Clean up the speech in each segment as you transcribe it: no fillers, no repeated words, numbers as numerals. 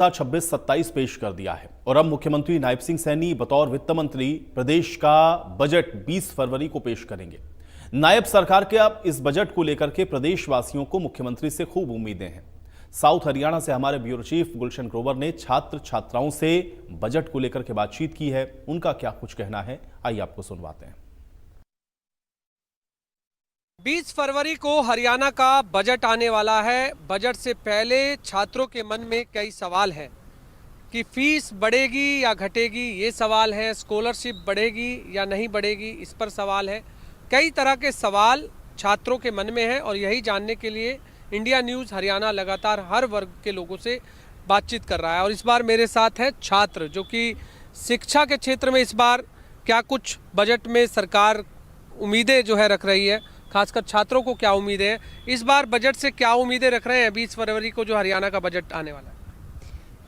26-27 पेश कर दिया है और अब मुख्यमंत्री नायब सिंह सैनी बतौर वित्त मंत्री प्रदेश का बजट 20 फरवरी को पेश करेंगे। नायब सरकार के अब इस बजट को लेकर के प्रदेशवासियों को मुख्यमंत्री से खूब उम्मीदें हैं। साउथ हरियाणा से हमारे ब्यूरो चीफ गुलशन ग्रोवर ने छात्र छात्राओं से बजट को लेकर के बातचीत की है। उनका क्या कुछ कहना है, आइए आपको सुनवाते हैं। 20 फरवरी को हरियाणा का बजट आने वाला है। बजट से पहले छात्रों के मन में कई सवाल हैं कि फीस बढ़ेगी या घटेगी, ये सवाल है। स्कॉलरशिप बढ़ेगी या नहीं बढ़ेगी, इस पर सवाल है। कई तरह के सवाल छात्रों के मन में हैं और यही जानने के लिए इंडिया न्यूज़ हरियाणा लगातार हर वर्ग के लोगों से बातचीत कर रहा है। और इस बार मेरे साथ हैं छात्र, जो कि शिक्षा के क्षेत्र में इस बार क्या कुछ बजट में सरकार उम्मीदें जो है रख रही है, खासकर छात्रों को क्या उम्मीदें हैं, इस बार बजट से क्या उम्मीदें रख रहे हैं 20 फरवरी को जो हरियाणा का बजट आने वाला है।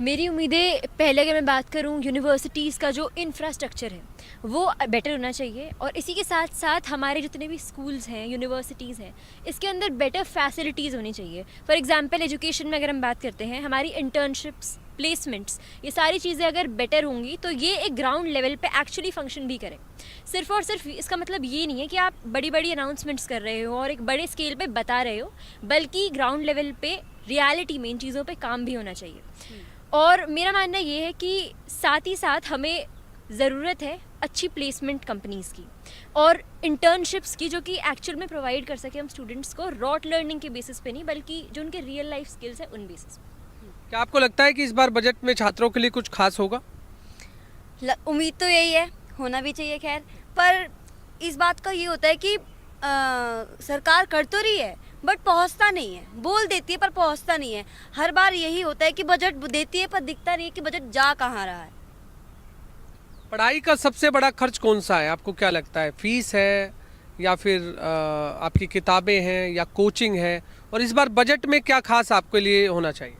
मेरी उम्मीदें, पहले अगर मैं बात करूं, यूनिवर्सिटीज़ का जो इंफ्रास्ट्रक्चर है वो बेटर होना चाहिए और इसी के साथ साथ हमारे जितने भी स्कूल्स हैं, यूनिवर्सिटीज़ हैं, इसके अंदर बेटर फैसिलिटीज़ होनी चाहिए। फॉर एग्जांपल एजुकेशन में अगर हम बात करते हैं, हमारी इंटर्नशिप्स, प्लेसमेंट्स, ये सारी चीज़ें अगर बेटर होंगी तो ये एक ग्राउंड लेवल पे एक्चुअली फंक्शन भी करें। सिर्फ और सिर्फ इसका मतलब ये नहीं है कि आप बड़ी बड़ी अनाउंसमेंट्स कर रहे हो और एक बड़े स्केल पे बता रहे हो, बल्कि ग्राउंड लेवल पे रियलिटी में इन चीज़ों पे काम भी होना चाहिए। और मेरा मानना ये है कि साथ ही साथ हमें ज़रूरत है अच्छी प्लेसमेंट कंपनीज़ की और इंटर्नशिप्स की, जो कि एक्चुअल में प्रोवाइड कर सके हम स्टूडेंट्स को रॉट लर्निंग के बेसिस पे नहीं, बल्कि जो उनके रियल लाइफ स्किल्स हैं उन बेसिस पे। क्या आपको लगता है कि इस बार बजट में छात्रों के लिए कुछ खास होगा? उम्मीद तो यही है, होना भी चाहिए। खैर, पर इस बात का ये होता है कि सरकार कर तो रही है बट पहुंचता नहीं है। बोल देती है पर पहुंचता नहीं है। हर बार यही होता है कि बजट देती है पर दिखता नहीं है कि बजट जा कहाँ रहा है। पढ़ाई का सबसे बड़ा खर्च कौन सा है, आपको क्या लगता है? फीस है या फिर आपकी किताबें हैं या कोचिंग है? और इस बार बजट में क्या खास आपके लिए होना चाहिए?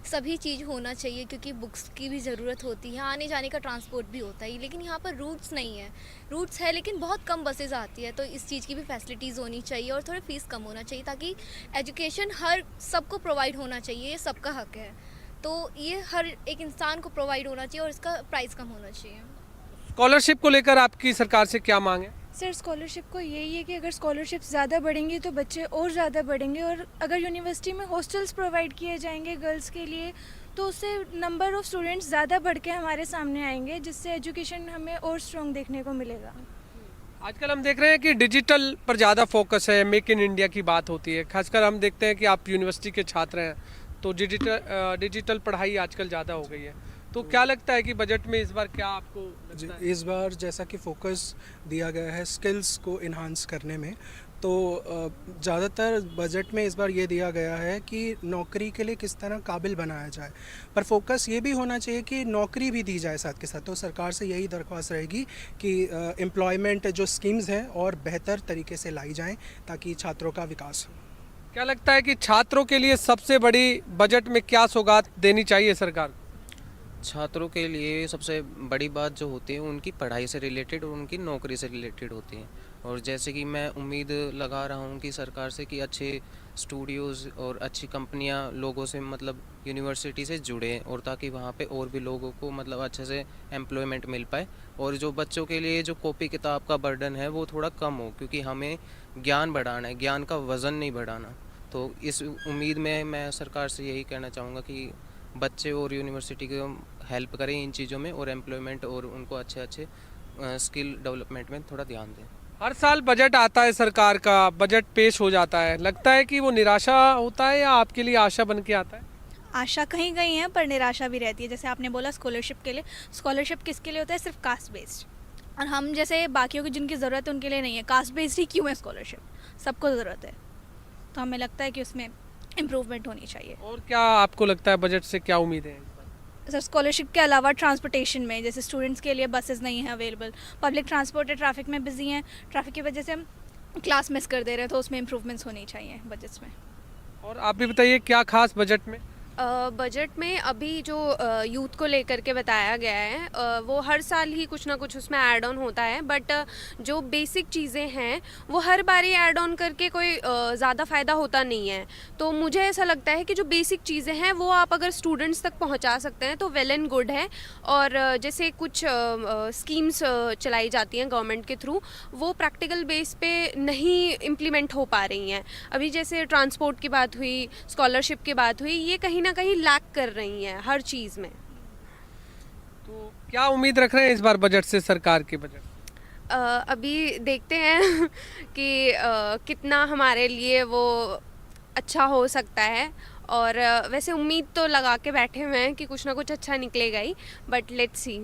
सभी चीज़ होना चाहिए, क्योंकि बुक्स की भी ज़रूरत होती है, आने जाने का ट्रांसपोर्ट भी होता है, लेकिन यहाँ पर रूट्स नहीं है। रूट्स है लेकिन बहुत कम बसेज आती है, तो इस चीज़ की भी फैसिलिटीज़ होनी चाहिए और थोड़ी फ़ीस कम होना चाहिए, ताकि एजुकेशन हर सबको प्रोवाइड होना चाहिए। ये सबका हक है, तो ये हर एक इंसान को प्रोवाइड होना चाहिए और इसका प्राइस कम होना चाहिए। स्कॉलरशिप को लेकर आपकी सरकार से क्या मांग है? सर, स्कॉलरशिप को यही है कि अगर स्कॉलरशिप ज़्यादा बढ़ेंगी तो बच्चे और ज़्यादा बढ़ेंगे, और अगर यूनिवर्सिटी में हॉस्टल्स प्रोवाइड किए जाएंगे गर्ल्स के लिए तो उससे नंबर ऑफ़ स्टूडेंट्स ज़्यादा बढ़ के हमारे सामने आएंगे, जिससे एजुकेशन हमें और स्ट्रॉन्ग देखने को मिलेगा। आजकल हम देख रहे हैं कि डिजिटल पर ज़्यादा फोकस है, मेक इन इंडिया की बात होती है। खासकर हम देखते हैं कि आप यूनिवर्सिटी के छात्र हैं, तो डिजिटल पढ़ाई आजकल ज़्यादा हो गई है। तो क्या लगता है कि बजट में इस बार क्या आपको लगता है? इस बार जैसा कि फोकस दिया गया है स्किल्स को इन्हांस करने में, तो ज़्यादातर बजट में इस बार ये दिया गया है कि नौकरी के लिए किस तरह काबिल बनाया जाए, पर फोकस ये भी होना चाहिए कि नौकरी भी दी जाए साथ के साथ। तो सरकार से यही दरख्वास्त रहेगी कि एम्प्लॉयमेंट जो स्कीम्स हैं और बेहतर तरीके से लाई जाएं ताकि छात्रों का विकास हो। क्या लगता है कि छात्रों के लिए सबसे बड़ी बजट में क्या सौगात देनी चाहिए सरकार? छात्रों के लिए सबसे बड़ी बात जो होती है उनकी पढ़ाई से रिलेटेड और उनकी नौकरी से रिलेटेड होती है। और जैसे कि मैं उम्मीद लगा रहा हूँ कि सरकार से कि अच्छे स्टूडियोज़ और अच्छी कंपनियाँ लोगों से मतलब यूनिवर्सिटी से जुड़े, और ताकि वहाँ पे और भी लोगों को मतलब अच्छे से एम्प्लॉयमेंट मिल पाए, और जो बच्चों के लिए जो कॉपी किताब का बर्डन है वो थोड़ा कम हो, क्योंकि हमें ज्ञान बढ़ाना है, ज्ञान का वज़न नहीं बढ़ाना। तो इस उम्मीद में मैं सरकार से यही कहना चाहूँगा कि बच्चे और यूनिवर्सिटी को हेल्प करें इन चीज़ों में, और एम्प्लॉयमेंट और उनको अच्छे स्किल डेवलपमेंट में थोड़ा ध्यान दें। हर साल बजट आता है सरकार का, बजट पेश हो जाता है, लगता है कि वो निराशा होता है या आपके लिए आशा बन के आता है? आशा कहीं कहीं है पर निराशा भी रहती है। जैसे आपने बोला स्कॉलरशिप के लिए, स्कॉलरशिप किसके लिए होता है? सिर्फ कास्ट बेस्ड, और हम जैसे बाकियों की जिनकी ज़रूरत है उनके लिए नहीं है। कास्ट बेस्ड ही क्यों है स्कॉलरशिप? सबको ज़रूरत है, तो हमें लगता है कि उसमें इम्प्रूवमेंट होनी चाहिए। और क्या आपको लगता है बजट से क्या उम्मीदें हैं? सर, स्कॉलरशिप के अलावा ट्रांसपोर्टेशन में, जैसे स्टूडेंट्स के लिए बसेस नहीं हैं अवेलेबल, पब्लिक ट्रांसपोर्ट है, ट्रैफिक में बिजी हैं, ट्रैफिक की वजह से हम क्लास मिस कर दे रहे हैं, तो उसमें इम्प्रूवमेंट्स होनी चाहिए बजट्स में। और आप भी बताइए क्या खास बजट में? बजट में अभी जो यूथ को लेकर के बताया गया है वो हर साल ही कुछ ना कुछ उसमें ऐड ऑन होता है, बट जो बेसिक चीज़ें हैं वो हर बारी ऐड ऑन करके कोई ज़्यादा फ़ायदा होता नहीं है। तो मुझे ऐसा लगता है कि जो बेसिक चीज़ें हैं वो आप अगर स्टूडेंट्स तक पहुंचा सकते हैं तो वेल एंड गुड है। और जैसे कुछ स्कीम्स चलाई जाती हैं गवर्नमेंट के थ्रू, वो प्रैक्टिकल बेस पे नहीं इम्प्लीमेंट हो पा रही हैं। अभी जैसे ट्रांसपोर्ट की बात हुई, स्कॉलरशिप की बात हुई, ये कहीं ना कहीं लैक कर रही हैं हर चीज़ में। तो क्या उम्मीद रख रहे हैं इस बार बजट से, सरकार के बजट? अभी देखते हैं कि कितना हमारे लिए वो अच्छा हो सकता है। और वैसे उम्मीद तो लगा के बैठे हुए हैं कि कुछ ना कुछ अच्छा निकलेगा ही, बट लेट्स सी।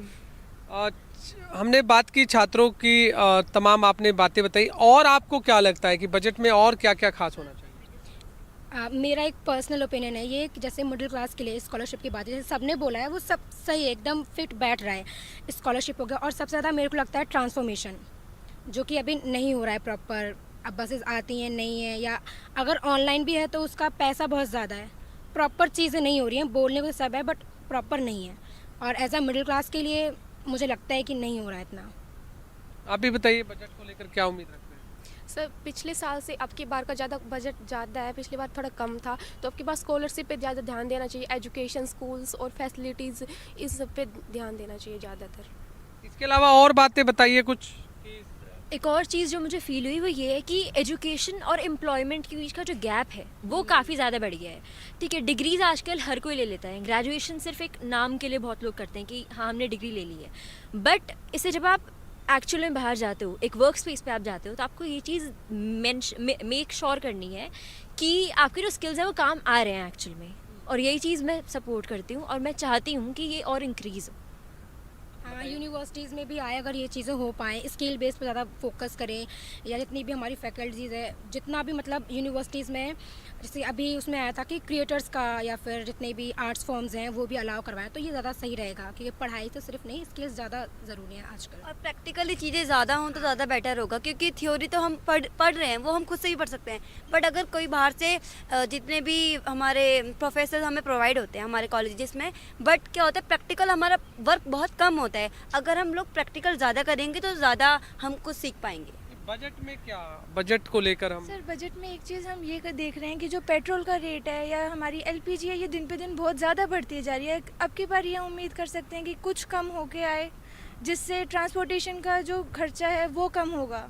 हमने बात की छात्रों की, तमाम आपने बातें बताई, और आपको क्या लगता है कि बजट में और क्या क्या खास होना चाहिए? मेरा एक पर्सनल ओपिनियन है ये कि जैसे मिडिल क्लास के लिए स्कॉलरशिप की बात है, जैसे सबने बोला है वो सब सही है, एकदम फिट बैठ रहा है। स्कॉलरशिप हो गया, और सबसे ज़्यादा मेरे को लगता है ट्रांसफॉर्मेशन, जो कि अभी नहीं हो रहा है प्रॉपर। अब बसेस आती हैं नहीं है, या अगर ऑनलाइन भी है तो उसका पैसा बहुत ज़्यादा है, प्रॉपर चीज़ें नहीं हो रही हैं। बोलने को सब है बट प्रॉपर नहीं है, और एज अ मिडिल क्लास के लिए मुझे लगता है कि नहीं हो रहा है इतना। आप भी बताइए, बजट को लेकर क्या उम्मीद रखते हैं? सर, पिछले साल से अब की बार का ज़्यादा बजट ज़्यादा है, पिछली बार थोड़ा कम था, तो अब की बार स्कॉलरशिप पे ज़्यादा ध्यान देना चाहिए, एजुकेशन, स्कूल्स और फैसिलिटीज़, इस सब पे ध्यान देना चाहिए ज़्यादातर। इसके अलावा और बातें बताइए कुछ। एक और चीज़ जो मुझे फील हुई वो ये है कि एजुकेशन और एम्प्लॉयमेंट के बीच का जो गैप है वो काफ़ी ज़्यादा बढ़ गया है। ठीक है, डिग्रीज आजकल हर कोई ले लेता है, ग्रेजुएशन सिर्फ एक नाम के लिए बहुत लोग करते हैं कि हाँ हमने डिग्री ले ली है, बट इससे जब आप एक्चुअल में बाहर जाते हो, एक वर्क स्पेस पे आप जाते हो, तो आपको ये चीज़ मेक श्योर करनी है कि आपके जो स्किल्स हैं वो काम आ रहे हैं एक्चुअल में, और यही चीज़ मैं सपोर्ट करती हूँ और मैं चाहती हूँ कि ये और इंक्रीज़ हो। हाँ, यूनिवर्सिटीज़ में भी आए अगर ये चीज़ें हो पाएँ, स्किल बेस पे ज़्यादा फोकस करें, या जितनी भी हमारी फैकल्टीज़ है, जितना भी मतलब यूनिवर्सिटीज़ में, जैसे अभी उसमें आया था कि क्रिएटर्स का या फिर जितने भी आर्ट्स फॉर्म्स हैं वो भी अलाउ करवाएं, तो ये ज़्यादा सही रहेगा, क्योंकि पढ़ाई तो सिर्फ नहीं, स्किल्स ज़्यादा ज़रूरी है आजकल। और प्रैक्टिकली चीज़ें ज़्यादा हों तो ज़्यादा बेटर होगा, क्योंकि थ्योरी तो हम पढ़ रहे हैं, वो हम खुद से भी पढ़ सकते हैं, बट अगर कोई बाहर से जितने भी हमारे प्रोफेसर हमें प्रोवाइड होते हैं हमारे कॉलेजेस में, बट क्या होता है प्रैक्टिकल हमारा वर्क बहुत कम होता है। अगर हम लोग प्रैक्टिकल ज़्यादा करेंगे तो ज़्यादा हम कुछ सीख पाएंगे। बजट में क्या, बजट को लेकर हम सर, बजट में एक चीज़ हम ये देख रहे हैं कि जो पेट्रोल का रेट है या हमारी एलपीजी है, ये दिन पे दिन बहुत ज़्यादा बढ़ती जा रही है। अब की बार ये उम्मीद कर सकते हैं कि कुछ कम होके आए, जिससे ट्रांसपोर्टेशन का जो खर्चा है वो कम होगा।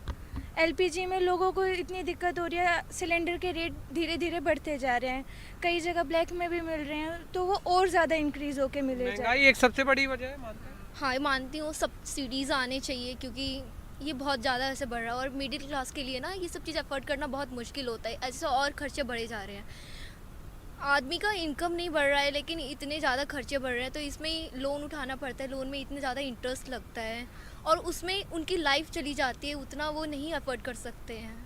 एलपीजी में लोगों को इतनी दिक्कत हो रही है, सिलेंडर के रेट धीरे धीरे बढ़ते जा रहे हैं, कई जगह ब्लैक में भी मिल रहे हैं, तो वो और ज़्यादा इंक्रीज़ होके मिले जा रहे हैं। महंगाई एक सबसे बड़ी वजह है, मानते हैं? हाँ, मानती हूँ, सब्सिडीज़ आने चाहिए, क्योंकि ये बहुत ज़्यादा ऐसे बढ़ रहा है, और मिडिल क्लास के लिए ना ये सब चीज़ अफोर्ड करना बहुत मुश्किल होता है, ऐसे और खर्चे बढ़े जा रहे हैं। आदमी का इनकम नहीं बढ़ रहा है, लेकिन इतने ज़्यादा खर्चे बढ़ रहे हैं, तो इसमें लोन उठाना पड़ता है, लोन में इतने ज़्यादा इंटरेस्ट लगता है, और उसमें उनकी लाइफ चली जाती है, उतना वो नहीं अफोर्ड कर सकते हैं।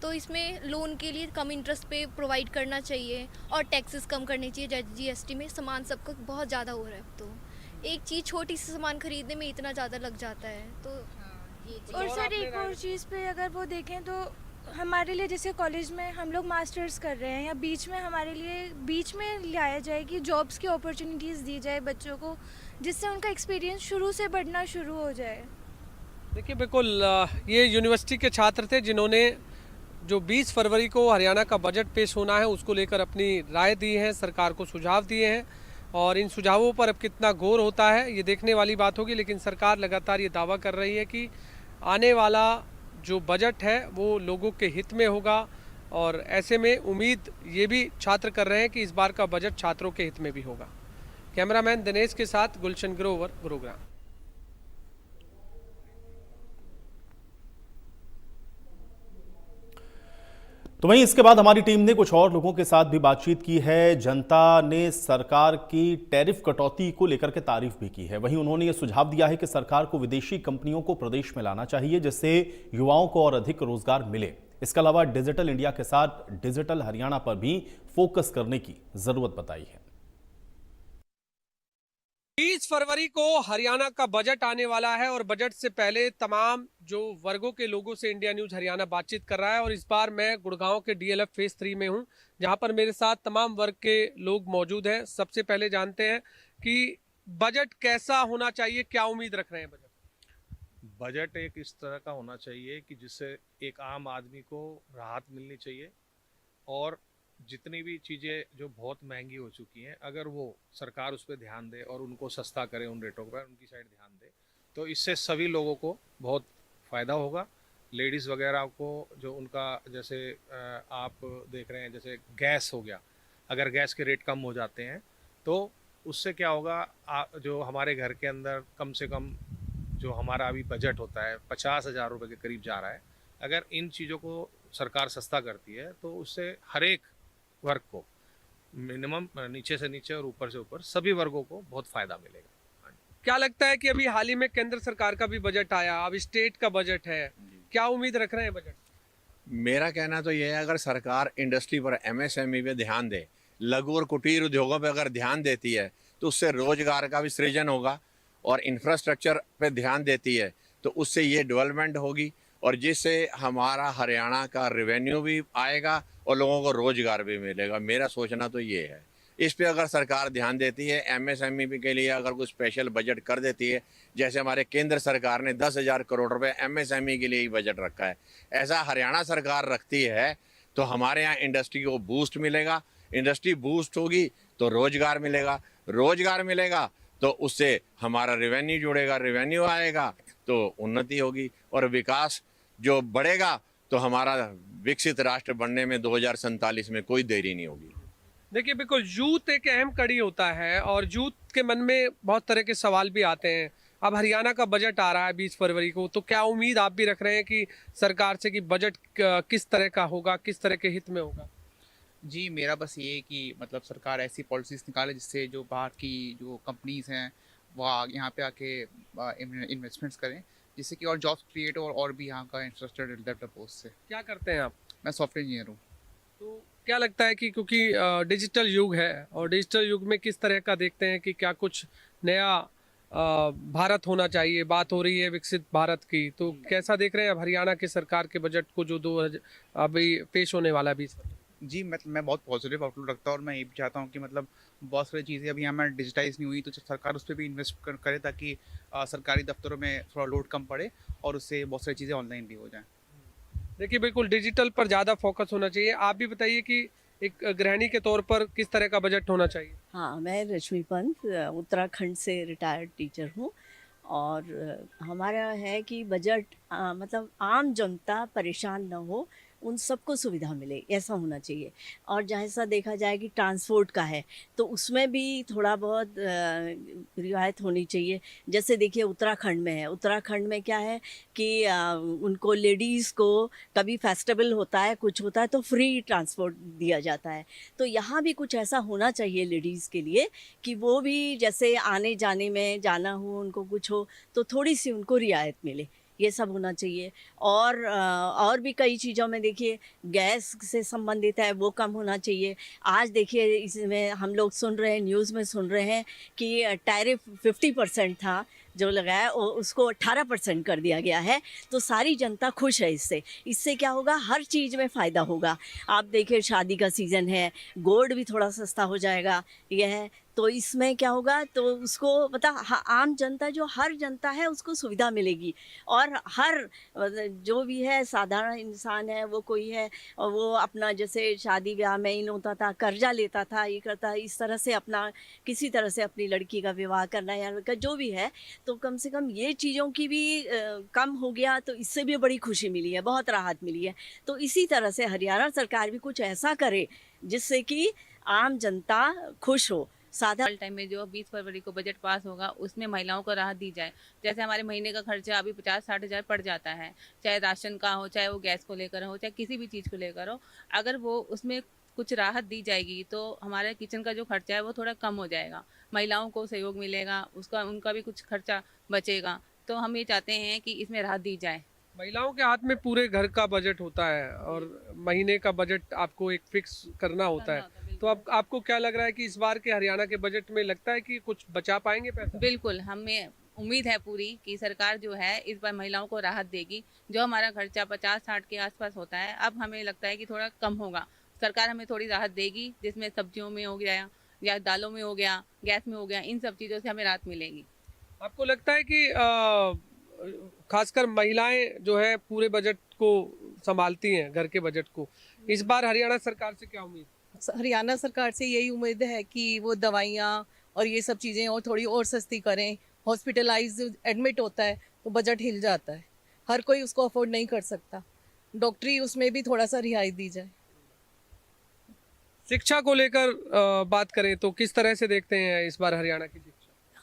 तो इसमें लोन के लिए कम इंटरेस्ट पे प्रोवाइड करना चाहिए, और टैक्सेस कम करने चाहिए। जीएसटी में सामान सबका बहुत ज़्यादा हो रहा है, तो एक चीज़ छोटी सी सामान खरीदने में इतना ज़्यादा लग जाता है। तो और सर, एक और चीज़ पे अगर वो देखें तो हमारे लिए, जैसे कॉलेज में हम लोग मास्टर्स कर रहे हैं, या बीच में हमारे लिए बीच में लाया जाए कि जॉब्स की अपॉर्चुनिटीज़ दी जाए बच्चों को, जिससे उनका एक्सपीरियंस शुरू से बढ़ना शुरू हो जाए। देखिए, बिल्कुल ये यूनिवर्सिटी के छात्र थे जिन्होंने जो 20 फरवरी को हरियाणा का बजट पेश होना है उसको लेकर अपनी राय दी है, सरकार को सुझाव दिए हैं, और इन सुझावों पर अब कितना गौर होता है ये देखने वाली बात होगी। लेकिन सरकार लगातार ये दावा कर रही है कि आने वाला जो बजट है वो लोगों के हित में होगा, और ऐसे में उम्मीद ये भी छात्र कर रहे हैं कि इस बार का बजट छात्रों के हित में भी होगा। कैमरामैन दिनेश के साथ गुलशन ग्रोवर, गुरुग्राम। तो वहीं इसके बाद हमारी टीम ने कुछ और लोगों के साथ भी बातचीत की है। जनता ने सरकार की टैरिफ कटौती को लेकर के तारीफ भी की है। वहीं उन्होंने ये सुझाव दिया है कि सरकार को विदेशी कंपनियों को प्रदेश में लाना चाहिए, जिससे युवाओं को और अधिक रोजगार मिले। इसके अलावा डिजिटल इंडिया के साथ डिजिटल हरियाणा पर भी फोकस करने की जरूरत बताई है। 20 20 फरवरी को हरियाणा का बजट आने वाला है और बजट से पहले तमाम जो वर्गों के लोगों से इंडिया न्यूज हरियाणा बातचीत कर रहा है। और इस बार मैं गुड़गांव के डीएलएफ फेज 3 में हूं, जहां पर मेरे साथ तमाम वर्ग के लोग मौजूद हैं। सबसे पहले जानते हैं कि बजट कैसा होना चाहिए, क्या उम्मीद रख रहे हैं बजट एक इस तरह का होना चाहिए कि जिससे एक आम आदमी को राहत मिलनी चाहिए और जितनी भी चीज़ें जो बहुत महंगी हो चुकी हैं, अगर वो सरकार उस पर ध्यान दे और उनको सस्ता करे, उन रेटों पर उनकी साइड ध्यान दे, तो इससे सभी लोगों को बहुत फ़ायदा होगा। लेडीज़ वगैरह को जो उनका जैसे आप देख रहे हैं जैसे गैस हो गया, अगर गैस के रेट कम हो जाते हैं तो उससे क्या होगा, जो हमारे घर के अंदर कम से कम जो हमारा अभी बजट होता है 50,000 रुपये के करीब जा रहा है, अगर इन चीज़ों को सरकार सस्ता करती है तो उससे हर एक वर्ग को मिनिमम नीचे से नीचे और ऊपर से ऊपर सभी वर्गों को बहुत फ़ायदा मिलेगा। क्या लगता है कि अभी हाल ही में केंद्र सरकार का भी बजट आया, अब स्टेट का बजट है, क्या उम्मीद रख रहे हैं बजट? मेरा कहना तो यह है, अगर सरकार इंडस्ट्री पर एमएसएमई पे ध्यान दे, लघु और कुटीर उद्योगों पर अगर ध्यान देती है तो उससे रोजगार का भी सृजन होगा, और इंफ्रास्ट्रक्चर पे ध्यान देती है तो उससे ये डेवलपमेंट होगी और जिससे हमारा हरियाणा का रेवेन्यू भी आएगा और लोगों को रोजगार भी मिलेगा। मेरा सोचना तो ये है, इस पे अगर सरकार ध्यान देती है, एमएसएमई के लिए अगर कुछ स्पेशल बजट कर देती है, जैसे हमारे केंद्र सरकार ने 10,000 करोड़ रुपए एमएसएमई के लिए ही बजट रखा है, ऐसा हरियाणा सरकार रखती है तो हमारे यहाँ इंडस्ट्री को बूस्ट मिलेगा। इंडस्ट्री बूस्ट होगी तो रोजगार मिलेगा, रोजगार मिलेगा तो उससे हमारा रेवेन्यू जुड़ेगा, रेवेन्यू आएगा तो उन्नति होगी और विकास जो बढ़ेगा तो हमारा विकसित राष्ट्र बनने में 2047 में कोई देरी नहीं होगी। देखिए, बिल्कुल यूथ एक अहम कड़ी होता है और यूथ के मन में बहुत तरह के सवाल भी आते हैं। अब हरियाणा का बजट आ रहा है 20 फरवरी को, तो क्या उम्मीद आप भी रख रहे हैं कि सरकार से कि बजट किस तरह का होगा, किस तरह के हित में होगा? जी, मेरा बस ये है कि मतलब सरकार ऐसी पॉलिसीज़ निकाले जिससे जो बाहर की जो कंपनीज़ हैं वो यहाँ पे आके इन्वेस्टमेंट्स करें, जिससे कि और जॉब्स क्रिएट और भी यहाँ का इंफ्रास्ट्रक्चर डेवलप हो। उससे क्या करते हैं आप? मैं सॉफ्टवेयर इंजीनियर हूँ। तो क्या लगता है कि क्योंकि डिजिटल युग है और डिजिटल युग में किस तरह का देखते हैं कि क्या कुछ नया भारत होना चाहिए, बात हो रही है विकसित भारत की, तो कैसा देख रहे हैं अब हरियाणा के सरकार के बजट को जो अभी पेश होने वाला है 20 फरवरी? जी, मैं बहुत पॉजिटिव आउटलुक रखता हूँ और मैं ये भी चाहता हूँ कि मतलब बहुत सारी चीज़ें अभी यहाँ में डिजिटाइज नहीं हुई तो सरकार उस पर भी इन्वेस्ट करे ताकि सरकारी दफ्तरों में थोड़ा लोड कम पड़े और उससे बहुत सारी चीज़ें ऑनलाइन भी हो जाएं। देखिए, बिल्कुल डिजिटल पर ज़्यादा फोकस होना चाहिए। आप भी बताइए कि एक गृहिणी के तौर पर किस तरह का बजट होना चाहिए? हाँ, मैं रश्मि पंत उत्तराखंड से रिटायर्ड टीचर हूँ और हमारा है कि बजट मतलब आम जनता परेशान ना हो, उन सबको सुविधा मिले, ऐसा होना चाहिए। और जैसा देखा जाए कि ट्रांसपोर्ट का है तो उसमें भी थोड़ा बहुत रियायत होनी चाहिए। जैसे देखिए उत्तराखंड में है, उत्तराखंड में क्या है कि उनको लेडीज़ को कभी फेस्टिवल होता है, कुछ होता है तो फ्री ट्रांसपोर्ट दिया जाता है। तो यहाँ भी कुछ ऐसा होना चाहिए लेडीज़ के लिए कि वो भी जैसे आने जाने में जाना हो, उनको कुछ हो तो थोड़ी सी उनको रियायत मिले, ये सब होना चाहिए। और भी कई चीज़ों में देखिए गैस से संबंधित है वो कम होना चाहिए। आज देखिए इसमें हम लोग सुन रहे हैं, न्यूज़ में सुन रहे हैं कि टैरिफ 50% था जो लगाया उसको 18% कर दिया गया है। तो सारी जनता खुश है इससे क्या होगा, हर चीज़ में फ़ायदा होगा। आप देखिए शादी का सीज़न है, गोल्ड भी थोड़ा सस्ता हो जाएगा, यह है। तो इसमें क्या होगा तो उसको मतलब आम जनता जो हर जनता है उसको सुविधा मिलेगी। और हर जो भी है साधारण इंसान है वो कोई है और वो अपना जैसे शादी ब्याह में इन होता था, कर्जा लेता था, ये करता, इस तरह से अपना किसी तरह से अपनी लड़की का विवाह करना या जो भी है, तो कम से कम ये चीज़ों की भी कम हो गया तो इससे भी बड़ी खुशी मिली है, बहुत राहत मिली है। तो इसी तरह से हरियाणा सरकार भी कुछ ऐसा करे जिससे कि आम जनता खुश हो। साधारण टाइम में जो 20 फरवरी को बजट पास होगा उसमें महिलाओं को राहत दी जाए। जैसे हमारे महीने का खर्चा अभी 50-60 हज़ार पड़ जाता है, चाहे राशन का हो, चाहे वो गैस को लेकर हो, चाहे किसी भी चीज़ को लेकर हो। अगर वो उसमें कुछ राहत दी जाएगी तो हमारे किचन का जो खर्चा है वो थोड़ा कम हो जाएगा, महिलाओं को सहयोग मिलेगा, उनका भी कुछ खर्चा बचेगा। तो हम ये चाहते हैं कि इसमें राहत दी जाए। महिलाओं के हाथ में पूरे घर का बजट होता है और महीने का बजट आपको एक फिक्स करना होता है, तो अब आपको क्या लग रहा है कि इस बार के हरियाणा के बजट में लगता है कि कुछ बचा पाएंगे पैसा? बिल्कुल, हमें उम्मीद है पूरी कि सरकार जो है इस बार महिलाओं को राहत देगी। जो हमारा खर्चा 50-60 के आसपास होता है, अब हमें लगता है कि थोड़ा कम होगा। सरकार हमें थोड़ी राहत देगी, जिसमें सब्जियों में हो गया या दालों में हो गया, गैस में हो गया, इन सब चीज़ों से हमें राहत मिलेगी। आपको लगता है कि खासकर महिलाएं जो है पूरे बजट को संभालती हैं, घर के बजट को, इस बार हरियाणा सरकार से क्या उम्मीद? हरियाणा सरकार से यही उम्मीद है कि वो दवाइयाँ और ये सब चीज़ें और थोड़ी और सस्ती करें। हॉस्पिटलाइज एडमिट होता है तो बजट हिल जाता है, हर कोई उसको अफोर्ड नहीं कर सकता। डॉक्टरी उसमें भी थोड़ा सा रिहाई दी जाए। शिक्षा को लेकर बात करें तो किस तरह से देखते हैं इस बार हरियाणा की शिक्षा?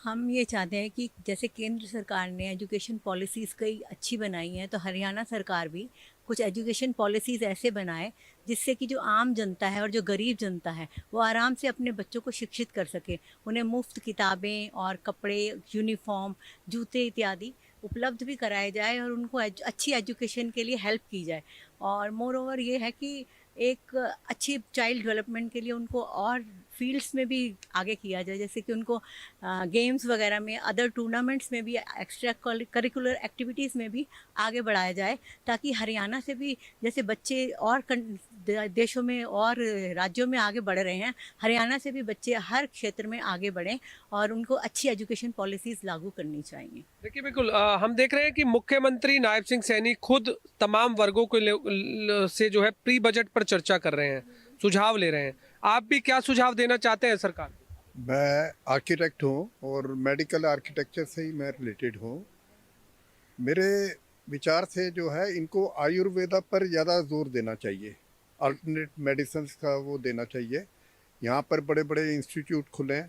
हम ये चाहते हैं कि जैसे केंद्र सरकार ने एजुकेशन पॉलिसीज़ कई अच्छी बनाई हैं, तो हरियाणा सरकार भी कुछ एजुकेशन पॉलिसीज़ ऐसे बनाए जिससे कि जो आम जनता है और जो गरीब जनता है वो आराम से अपने बच्चों को शिक्षित कर सके। उन्हें मुफ्त किताबें और कपड़े, यूनिफॉर्म, जूते इत्यादि उपलब्ध भी कराए जाए और उनको अच्छी एजुकेशन के लिए हेल्प की जाए। और मोर ओवर ये है कि एक अच्छी चाइल्ड डेवलपमेंट के लिए उनको और फील्ड्स में भी आगे किया जाए, जैसे कि उनको गेम्स वगैरह में, अदर टूर्नामेंट्स में भी, एक्स्ट्रा करिकुलर एक्टिविटीज़ में भी आगे बढ़ाया जाए, ताकि हरियाणा से भी जैसे बच्चे और देशों में और राज्यों में आगे बढ़ रहे हैं, हरियाणा से भी बच्चे हर क्षेत्र में आगे बढ़ें और उनको अच्छी एजुकेशन पॉलिसीज़ लागू करनी चाहिए। देखिए बिल्कुल, हम देख रहे हैं कि मुख्यमंत्री नायब सिंह सैनी खुद तमाम वर्गों को से जो है प्री बजट पर चर्चा कर रहे हैं, सुझाव ले रहे हैं। आप भी क्या सुझाव देना चाहते हैं सरकार को? मैं आर्किटेक्ट हूँ और मेडिकल आर्किटेक्चर से ही मैं रिलेटेड हूँ। मेरे विचार से जो है इनको आयुर्वेदा पर ज़्यादा जोर देना चाहिए, अल्टरनेट मेडिसिन का वो देना चाहिए। यहाँ पर बड़े बड़े इंस्टीट्यूट खुलें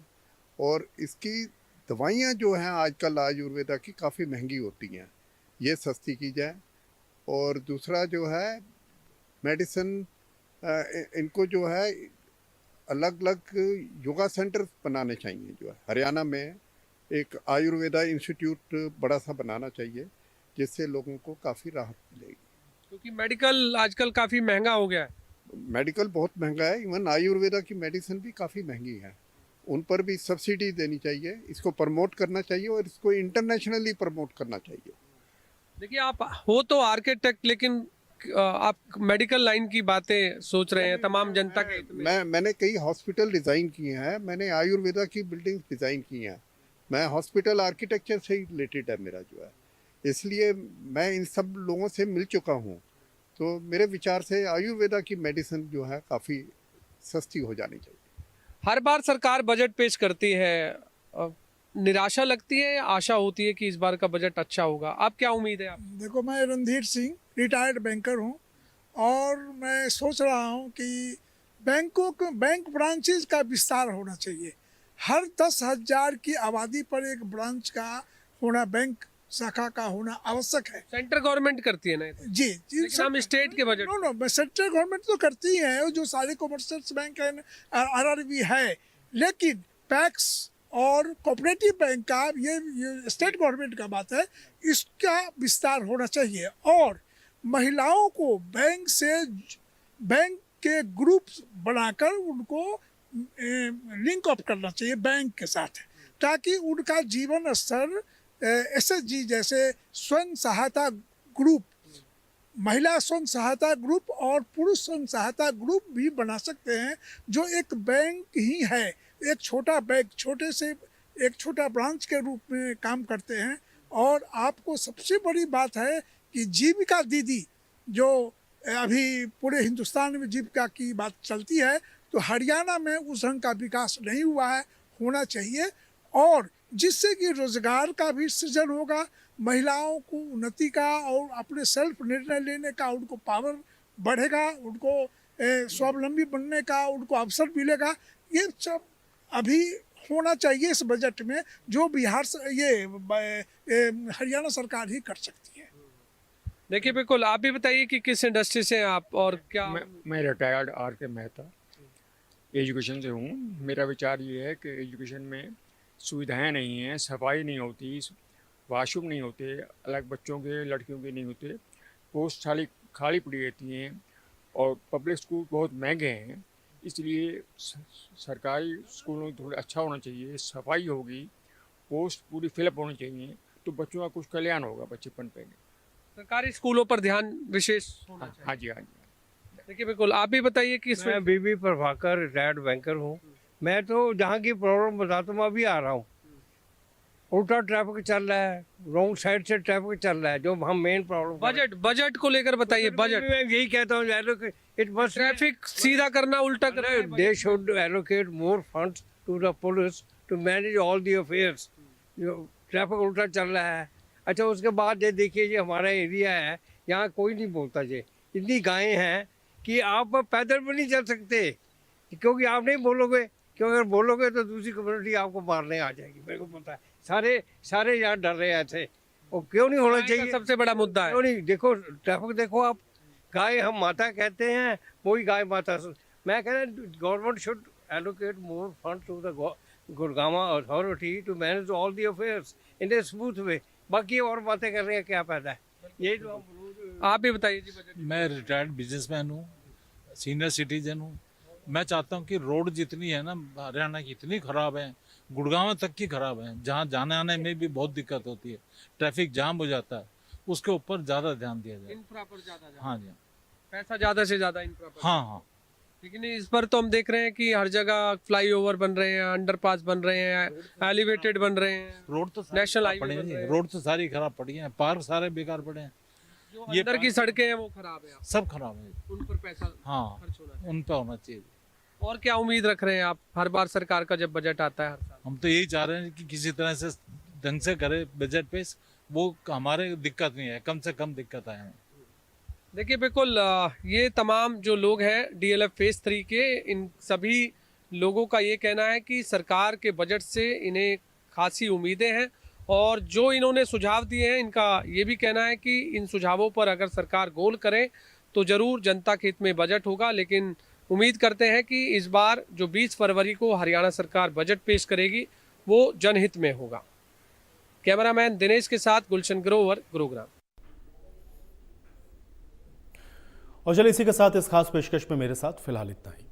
और इसकी दवाइयाँ जो हैं आजकल आयुर्वेदा की काफ़ी महंगी होती हैं, ये सस्ती की जाए। और दूसरा जो है मेडिसिन, इनको जो है अलग अलग योगा सेंटर बनाने चाहिए। जो है हरियाणा में एक आयुर्वेदा इंस्टीट्यूट बड़ा सा बनाना चाहिए, जिससे लोगों को काफ़ी राहत मिलेगी। क्योंकि मेडिकल आजकल काफ़ी महंगा हो गया है। मेडिकल बहुत महंगा है, इवन आयुर्वेदा की मेडिसिन भी काफ़ी महंगी है। उन पर भी सब्सिडी देनी चाहिए, इसको प्रमोट करना चाहिए और इसको इंटरनेशनली प्रमोट करना चाहिए। देखिए, आप हो तो आर्किटेक्ट, लेकिन आप मेडिकल लाइन की बातें सोच रहे हैं तमाम जनता के। मैंने कई हॉस्पिटल डिज़ाइन किए हैं, मैंने आयुर्वेदा की बिल्डिंग डिज़ाइन की हैं। मैं हॉस्पिटल आर्किटेक्चर से ही रिलेटेड है मेरा जो है, इसलिए मैं इन सब लोगों से मिल चुका हूँ। तो मेरे विचार से आयुर्वेदा की मेडिसिन जो है काफ़ी सस्ती हो जानी चाहिए। हर बार सरकार बजट पेश करती है, निराशा लगती है या आशा होती है कि इस बार का बजट अच्छा होगा? आप क्या उम्मीद है? आप देखो, मैं रणधीर सिंह रिटायर्ड बैंकर हूँ और मैं सोच रहा हूँ कि बैंक ब्रांचेज का विस्तार होना चाहिए। हर 10,000 की आबादी पर एक ब्रांच का होना, बैंक शाखा का होना आवश्यक है। सेंट्रल गवर्नमेंट करती है ना? जी, लेकिन हम स्टेट के बजट नो सेंट्रल गवर्नमेंट तो करती है, जो सारे कमर्शियल बैंक है, RRB है, लेकिन पैक्स और कोऑपरेटिव बैंक का ये स्टेट गवर्नमेंट का बात है, इसका विस्तार होना चाहिए। और महिलाओं को बैंक के ग्रुप बनाकर उनको लिंक अप करना चाहिए बैंक के साथ, ताकि उनका जीवन स्तर SHG जैसे स्वयं सहायता ग्रुप, महिला स्वयं सहायता ग्रुप और पुरुष स्वयं सहायता ग्रुप भी बना सकते हैं, जो एक बैंक ही है, एक छोटा बैंक, छोटे से एक छोटा ब्रांच के रूप में काम करते हैं। और आपको सबसे बड़ी बात है कि जीविका दीदी, जो अभी पूरे हिंदुस्तान में जीविका की बात चलती है, तो हरियाणा में उस ढंग का विकास नहीं हुआ है, होना चाहिए, और जिससे कि रोजगार का भी सृजन होगा, महिलाओं को उन्नति का और अपने सेल्फ निर्णय लेने का उनको पावर बढ़ेगा, उनको स्वावलंबी बनने का उनको अवसर मिलेगा। ये सब अभी होना चाहिए इस बजट में, जो बिहार से हरियाणा सरकार ही कर सकती है। देखिए बिल्कुल, आप भी बताइए कि किस इंडस्ट्री से हैं आप और क्या? मैं रिटायर्ड RK मेहता एजुकेशन से हूँ। मेरा विचार ये है कि एजुकेशन में सुविधाएं नहीं हैं, सफाई नहीं होती, वाशरूम नहीं होते, अलग बच्चों के लड़कियों के नहीं होते, पोस्ट खाली पड़ी रहती हैं और पब्लिक स्कूल बहुत महंगे हैं। इसलिए सरकारी स्कूलों में थोड़ा अच्छा होना चाहिए, सफाई होगी, पोस्ट पूरी फिलअप होनी चाहिए, तो बच्चों का कुछ कल्याण होगा, बच्चे पढ़ पाएंगे। सरकारी स्कूलों पर ध्यान विशेष होना चाहिए। हाँ जी, हाँ जी। देखिए बिल्कुल, आप भी बताइए कि इसमें मैं बीबी प्रभाकर रिटायर्ड बैंकर हूँ। मैं तो जहाँ की प्रॉब्लम बताता हूँ, मैं अभी आ रहा हूँ। उल्टा ट्रैफिक चल रहा है, रॉन्ग साइड से ट्रैफिक चल रहा है, जो हम मेन प्रॉब्लम। बजट को लेकर बताइए। बजट मैं यही कहता हूँ, इट मस्ट ट्रैफिक सीधा करना, उल्टा करना। They should allocate more funds to the police to manage all the affairs. जो ट्रैफिक उल्टा चल रहा है। अच्छा, उसके बाद ये देखिए, ये हमारा एरिया है, यहाँ कोई नहीं बोलता जी, इतनी गायें हैं कि आप पैदल भी नहीं चल सकते, क्योंकि आप नहीं बोलोगे, क्योंकि अगर बोलोगे तो दूसरी कम्युनिटी आपको मारने आ जाएगी। मेरे को पता है, सारे यहाँ डर रहे हैं ऐसे। और क्यों नहीं होना चाहिए? सबसे बड़ा मुद्दा है। क्यों नहीं? देखो ट्रैफिक देखो आप, गाय हम माता कहते हैं, वही गाय माता। मैं कह रहा government should allocate more fund to the Gurgaon authority to manage all the affairs in a smooth way. बाकी और बातें कर रहे हैं, क्या फायदा है? यही तो आप भी बताइए जी। बजट मैं रिटायर्ड बिजनेसमैन हूँ, सीनियर सिटीजन हूँ। मैं चाहता हूँ कि रोड जितनी है ना हरियाणा की, इतनी ख़राब है, गुड़गांव तक की ख़राब है, जहाँ जाने आने में भी बहुत दिक्कत होती है, ट्रैफिक जाम हो जाता है, उसके ऊपर ज़्यादा ध्यान दिया जाए। इंफ्रा पर ज़्यादा। हाँ जी, पैसा ज़्यादा से ज़्यादा इंफ्रा पर। हाँ हाँ। लेकिन इस पर तो हम देख रहे हैं कि हर जगह फ्लाईओवर बन रहे हैं, अंडरपास बन रहे हैं, एलिवेटेड बन रहे हैं, रोड तो नेशनल हाईवे पड़े हैं, रोड तो सारी खराब पड़ी हैं, पार्क सारे बेकार पड़े हैं, जो अंदर की सड़कें हैं वो खराब है, सब खराब है, उन पर पैसा हाँ खर्च होना चाहिए। उन पर होना चाहिए। और क्या उम्मीद रख रहे हैं आप हर बार सरकार का जब बजट आता है हर साल? हम तो यही चाह रहे हैं कि किसी तरह से ढंग से करे बजट पेश, वो हमारे दिक्कत नहीं है, कम से कम दिक्कत आए हमें। देखिए बिल्कुल, ये तमाम जो लोग हैं डीएलएफ फेज 3 के, इन सभी लोगों का ये कहना है कि सरकार के बजट से इन्हें खासी उम्मीदें हैं, और जो इन्होंने सुझाव दिए हैं, इनका ये भी कहना है कि इन सुझावों पर अगर सरकार गौर करे तो ज़रूर जनता के हित में बजट होगा। लेकिन उम्मीद करते हैं कि इस बार जो 20 फरवरी को हरियाणा सरकार बजट पेश करेगी वो जनहित में होगा। कैमरामैन दिनेश के साथ गुलशन ग्रोवर, गुरुग्राम। और चलिए इसी के साथ इस खास पेशकश में मेरे साथ फिलहाल इतना ही।